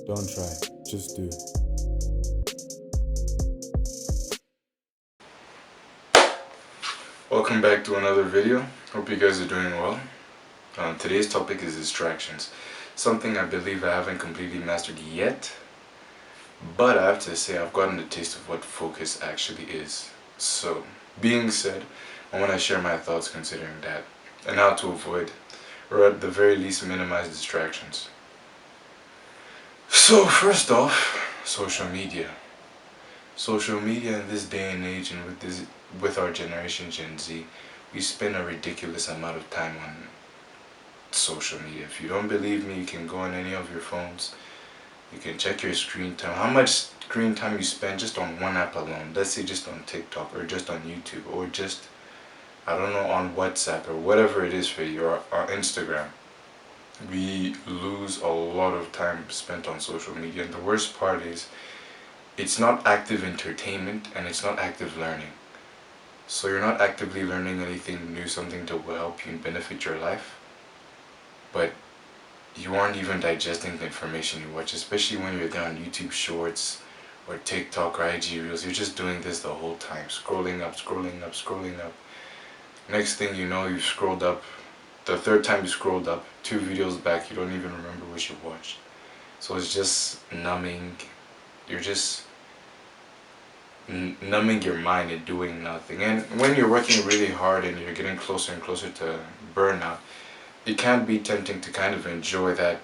Don't try, just do. Welcome back to another video. Hope you guys are doing well. Today's topic is distractions. Something I believe I haven't completely mastered yet, but I have to say I've gotten a taste of what focus actually is. So, being said, I want to share my thoughts considering that and how to avoid, or at the very least minimize distractions. So first off, social media. Social media in this day and age, and with our generation Gen Z, we spend a ridiculous amount of time on social media. If you don't believe me, you can go on any of your phones. You can check your screen time. How much screen time you spend just on one app alone. Let's say just on TikTok or just on YouTube or just, I don't know, on WhatsApp or whatever it is for you, or Instagram. We lose a lot of time spent on social media, and the worst part is it's not active entertainment and it's not active learning. So you're not actively learning anything new, something that will help you and benefit your life, but you aren't even digesting the information you watch, especially when you're there on YouTube Shorts or TikTok or IG Reels. You're just doing this the whole time, scrolling up, scrolling up, scrolling up. Next thing you know, you've scrolled up. The third time you scrolled up, 2 videos back, you don't even remember what you watched. So it's just numbing. You're just numbing your mind and doing nothing. And when you're working really hard and you're getting closer and closer to burnout, it can be tempting to kind of enjoy that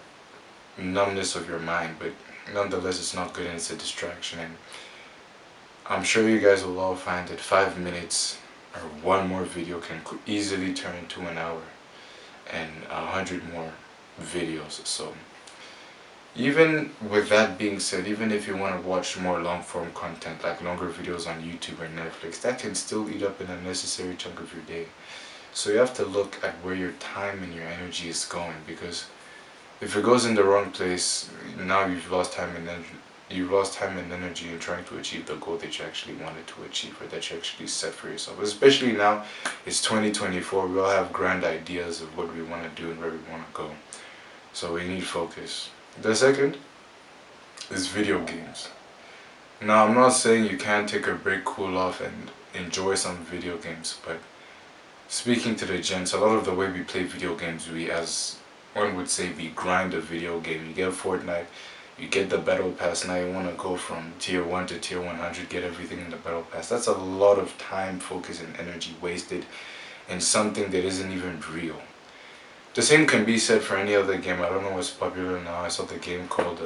numbness of your mind, but nonetheless it's not good and it's a distraction. And I'm sure you guys will all find that 5 minutes or one more video can easily turn into an hour and 100 more videos. So even with that being said, even if you want to watch more long form content like longer videos on YouTube or Netflix, that can still eat up an unnecessary chunk of your day. So you have to look at where your time and your energy is going, because if it goes in the wrong place, now you've lost time and energy in trying to achieve the goal that you actually wanted to achieve or that you actually set for yourself. Especially now, it's 2024, we all have grand ideas of what we want to do and where we want to go. So we need focus. The second is video games. Now, I'm not saying you can't take a break, cool off, and enjoy some video games, but speaking to the gents, a lot of the way we play video games, we, as one would say, we grind a video game. You get Fortnite, you get the battle pass, now you want to go from tier 1 to tier 100, get everything in the battle pass. That's a lot of time, focus, and energy wasted in something that isn't even real. The same can be said for any other game. I don't know what's popular now. I saw the game called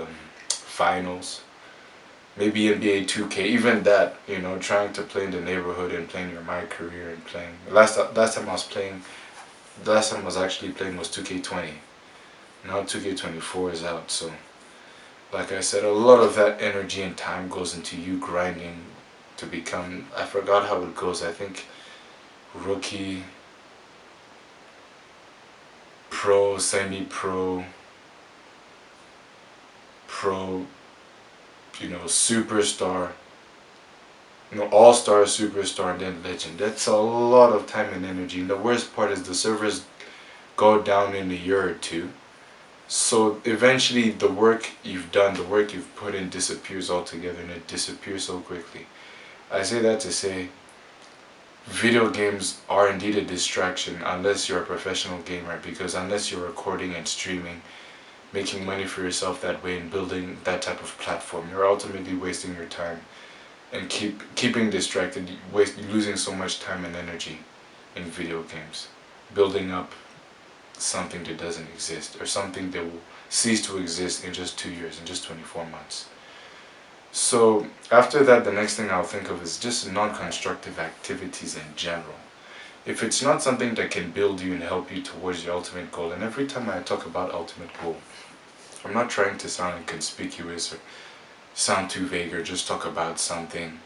Finals. Maybe NBA 2K. Even that, trying to play in the neighborhood and playing your My Career and playing. Last time I was actually playing was 2K20. Now 2K24 is out. So, like I said, a lot of that energy and time goes into you grinding to become. I forgot how it goes. I think rookie, pro, semi-pro, pro, superstar, all-star, superstar, and then legend. That's a lot of time and energy. And the worst part is the servers go down in a year or two. So eventually the work you've done, the work you've put in disappears altogether, and it disappears so quickly. I say that to say video games are indeed a distraction unless you're a professional gamer, because unless you're recording and streaming, making money for yourself that way and building that type of platform, you're ultimately wasting your time and keeping distracted, losing so much time and energy in video games, building up something that doesn't exist, or something that will cease to exist in just 2 years, in just 24 months. So after that, the next thing I'll think of is just non-constructive activities in general. If it's not something that can build you and help you towards your ultimate goal, and every time I talk about ultimate goal, I'm not trying to sound inconspicuous or sound too vague or just talk about something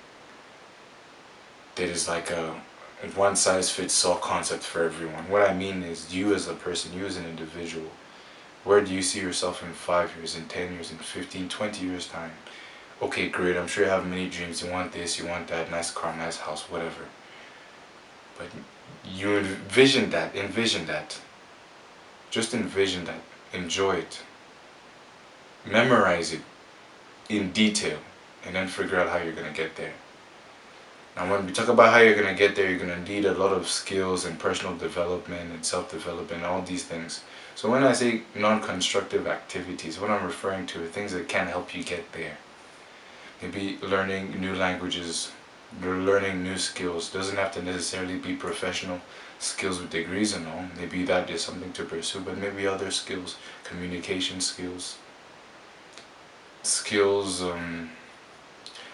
that is like a one-size-fits-all concept for everyone. What I mean is, you as a person, you as an individual, where do you see yourself in 5 years, in 10 years, in 15, 20 years time? Okay, great, I'm sure you have many dreams. You want this, you want that, nice car, nice house, whatever. But you envision that. Just envision that. Enjoy it. Memorize it. in detail and then figure out how you're going to get there. Now, when we talk about how you're going to get there, you're going to need a lot of skills and personal development and self-development, all these things. So when I say non-constructive activities, what I'm referring to are things that can help you get there. Maybe learning new languages, learning new skills. Doesn't have to necessarily be professional skills with degrees and all. Maybe that is something to pursue, but maybe other skills, communication skills,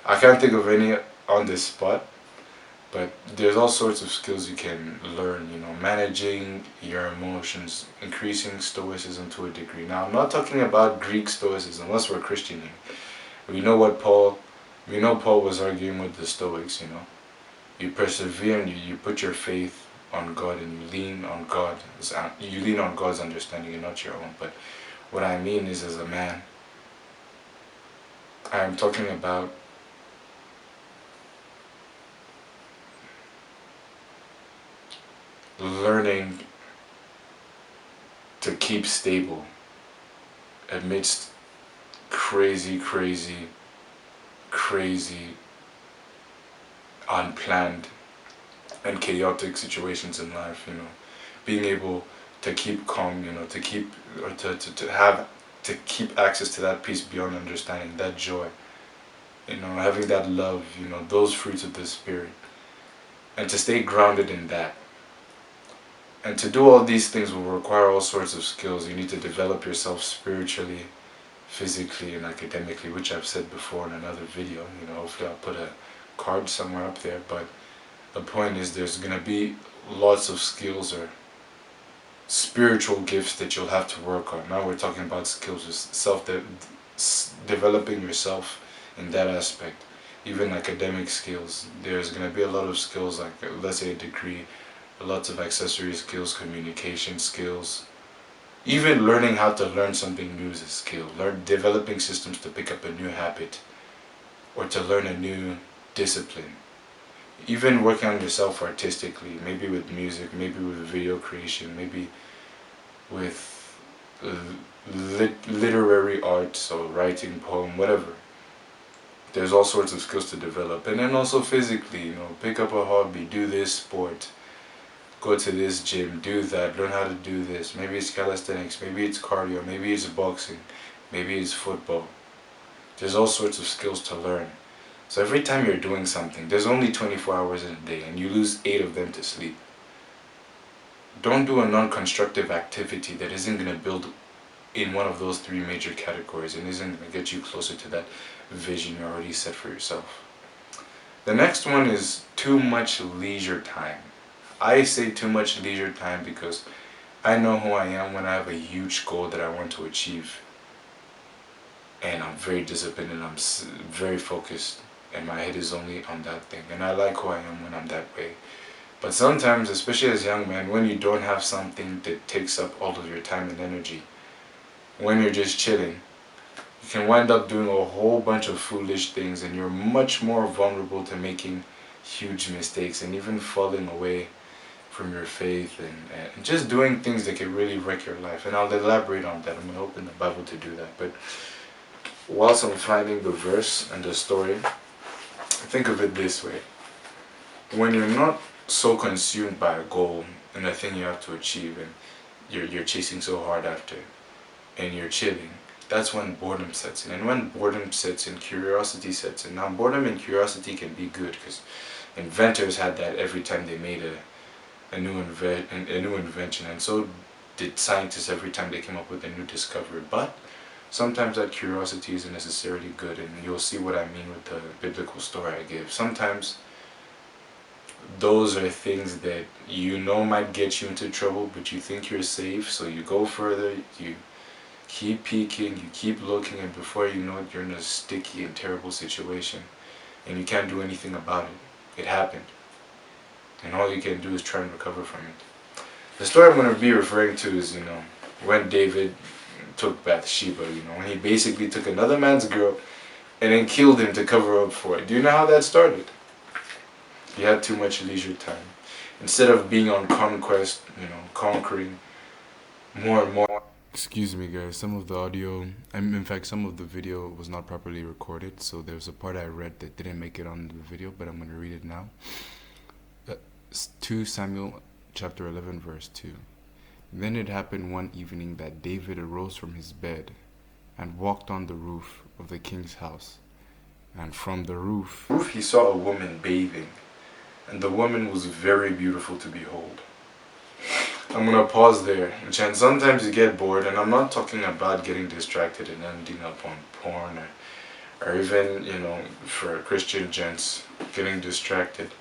I can't think of any on this spot, but there's all sorts of skills you can learn, managing your emotions, increasing stoicism to a degree. Now, I'm not talking about Greek stoicism, unless we're Christian here. We know Paul was arguing with the Stoics. You persevere and you put your faith on God and you lean on God. You lean on God's understanding and not your own. But what I mean is, as a man, I'm talking about learning to keep stable amidst crazy, unplanned and chaotic situations in life. Being able to keep calm, to keep or to keep access to that peace beyond understanding, that joy, having that love, those fruits of the spirit, and to stay grounded in that. And to do all these things will require all sorts of skills. You need to develop yourself spiritually, physically, and academically, which I've said before in another video. Hopefully I'll put a card somewhere up there. But the point is, there's going to be lots of skills or spiritual gifts that you'll have to work on. Now we're talking about skills, developing yourself in that aspect. Even academic skills, there's going to be a lot of skills, like let's say a degree, lots of accessory skills, communication skills. Even learning how to learn something new is a skill. Developing systems to pick up a new habit or to learn a new discipline. Even working on yourself artistically, maybe with music, maybe with video creation, maybe with literary art, so writing, poem, whatever. There's all sorts of skills to develop. And then also physically, pick up a hobby, do this sport, go to this gym, do that, learn how to do this. Maybe it's calisthenics, maybe it's cardio, maybe it's boxing, maybe it's football. There's all sorts of skills to learn. So every time you're doing something, there's only 24 hours in a day and you lose 8 of them to sleep. Don't do a non-constructive activity that isn't going to build in one of those 3 major categories and isn't going to get you closer to that vision you already set for yourself. The next one is too much leisure time. I say too much leisure time because I know who I am when I have a huge goal that I want to achieve. And I'm very disciplined and I'm very focused and my head is only on that thing. And I like who I am when I'm that way. But sometimes, especially as young men, when you don't have something that takes up all of your time and energy, when you're just chilling, you can wind up doing a whole bunch of foolish things and you're much more vulnerable to making huge mistakes and even falling away from your faith and just doing things that can really wreck your life. And I'll elaborate on that. I'm going to open the Bible to do that. But whilst I'm finding the verse and the story, think of it this way. When you're not so consumed by a goal and a thing you have to achieve and you're chasing so hard after and you're chilling, that's when boredom sets in. And when boredom sets in, curiosity sets in. Now boredom and curiosity can be good because inventors had that every time they made a new invention, and so did scientists every time they came up with a new discovery. But sometimes that curiosity isn't necessarily good, and you'll see what I mean with the biblical story I give. Sometimes those are things that might get you into trouble, but you think you're safe, so you go further, you keep peeking, you keep looking, and before you know it, you're in a sticky and terrible situation, and you can't do anything about it. It happened. And all you can do is try and recover from it. The story I'm going to be referring to is, when David took Bathsheba, when he basically took another man's girl and then killed him to cover up for it. Do you know how that started? He had too much leisure time. Instead of being on conquest, conquering more and more, Excuse me, guys. Some of the audio, in fact, some of the video was not properly recorded, so there was a part I read that didn't make it on the video, but I'm going to read it now. 2 Samuel chapter 11, verse 2. Then it happened one evening that David arose from his bed and walked on the roof of the king's house. And from the roof he saw a woman bathing, and the woman was very beautiful to behold. I'm gonna pause there. And sometimes you get bored, and I'm not talking about getting distracted and ending up on porn, or even, for Christian gents, getting distracted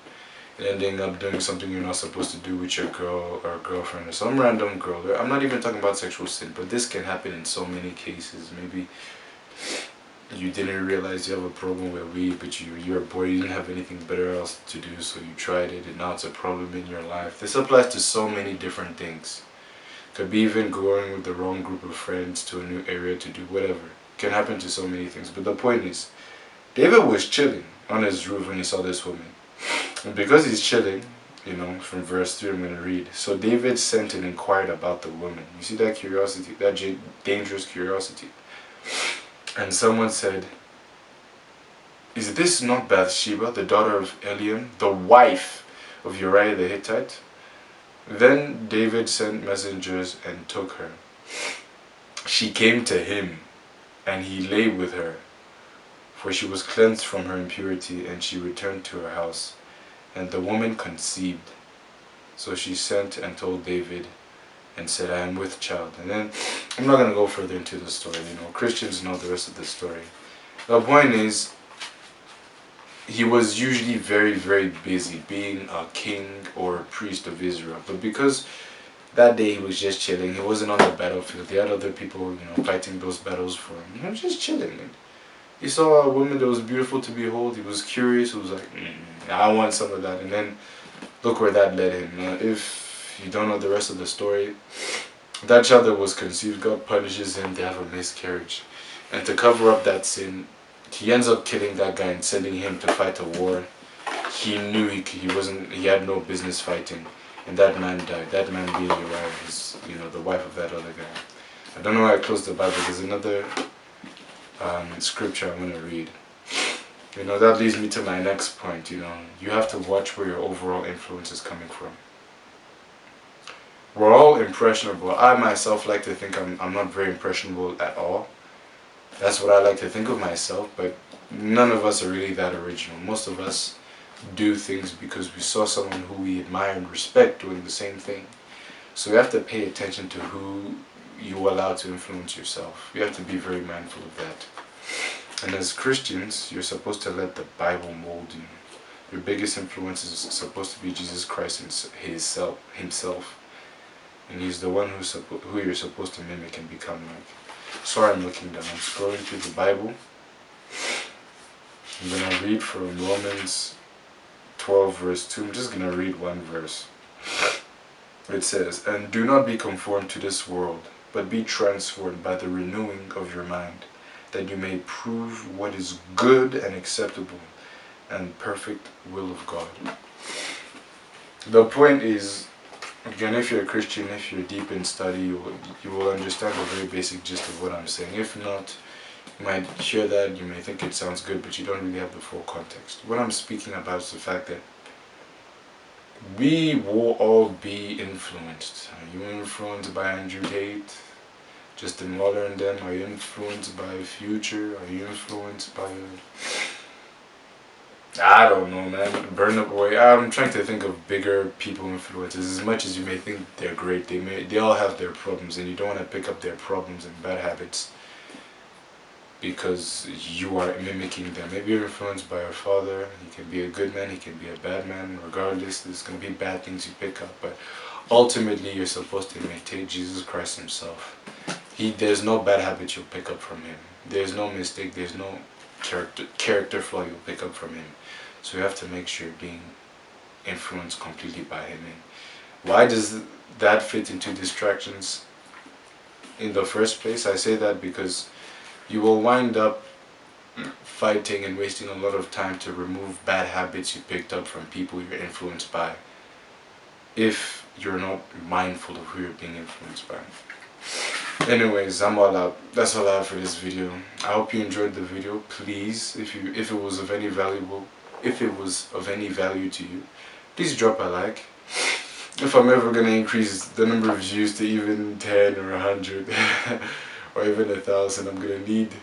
and ending up doing something you're not supposed to do with your girl or girlfriend or some random girl. I'm not even talking about sexual sin, but this can happen in so many cases. Maybe you didn't realize you have a problem with weed, but you're bored, you didn't have anything better else to do, so you tried it, and now it's a problem in your life. This applies to so many different things. Could be even going with the wrong group of friends to a new area to do whatever. Can happen to so many things. But the point is, David was chilling on his roof when he saw this woman. And because he's chilling, from verse 3 I'm going to read. So David sent and inquired about the woman. You see that curiosity, that dangerous curiosity. And someone said, "Is this not Bathsheba, the daughter of Eliam, the wife of Uriah the Hittite?" Then David sent messengers and took her. She came to him, and he lay with her, for she was cleansed from her impurity, and she returned to her house. And the woman conceived. So she sent and told David, and said, "I am with child." And then, I'm not going to go further into the story, Christians know the rest of the story. The point is, he was usually very, very busy being a king or a priest of Israel. But because that day he was just chilling, he wasn't on the battlefield, he had other people, fighting those battles for him. He was just chilling. And he saw a woman that was beautiful to behold, he was curious, he was like, I want some of that. And then, look where that led him. If you don't know the rest of the story, that child that was conceived, God punishes him, they have a miscarriage. And to cover up that sin, he ends up killing that guy and sending him to fight a war he knew he had no business fighting. And that man died. That man being Uriah, his, the wife of that other guy. I don't know why I closed the Bible. There's another scripture I'm going to read. That leads me to my next point. You have to watch where your overall influence is coming from. We're all impressionable. I myself like to think I'm not very impressionable at all. That's what I like to think of myself, but none of us are really that original. Most of us do things because we saw someone who we admire and respect doing the same thing. So you have to pay attention to who you allow to influence yourself. You have to be very mindful of that. And as Christians, you're supposed to let the Bible mold you. Your biggest influence is supposed to be Jesus Christ himself. And he's the one who you're supposed to mimic and become like. Sorry, I'm looking down. I'm scrolling through the Bible. I'm going to read from Romans 12 verse 2. I'm just going to read one verse. It says, "And do not be conformed to this world, but be transformed by the renewing of your mind, that you may prove what is good and acceptable and perfect will of God." The point is, again, if you're a Christian, if you're deep in study, you will understand the very basic gist of what I'm saying. If not, you might hear that, you may think it sounds good, but you don't really have the full context. What I'm speaking about is the fact that we will all be influenced. Are you influenced by Andrew Tate, Justin Waller and them? Are you influenced by Future? Are you influenced by... I don't know, man. Burna Boy. I'm trying to think of bigger people influences. As much as you may think they're great, they all have their problems, and you don't want to pick up their problems and bad habits because you are mimicking them. Maybe you're influenced by your father. He can be a good man, he can be a bad man. Regardless, there's going to be bad things you pick up, but ultimately you're supposed to imitate Jesus Christ himself. There's no bad habit you'll pick up from him. There's no mistake, there's no character flaw you'll pick up from him. So you have to make sure you're being influenced completely by him. And why does that fit into distractions in the first place? I say that because you will wind up fighting and wasting a lot of time to remove bad habits you picked up from people you're influenced by if you're not mindful of who you're being influenced by. Anyways, I'm all out. That's all I have for this video. I hope you enjoyed the video. Please, if it was of any value to you, please drop a like. If I'm ever gonna increase the number of views to even 10 or 100 or even 1,000, I'm gonna need,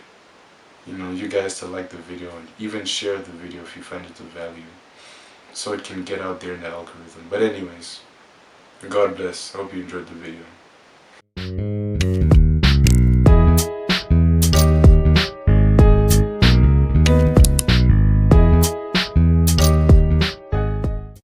you guys to like the video and even share the video if you find it of value, so it can get out there in the algorithm. But anyways, God bless. I hope you enjoyed the video.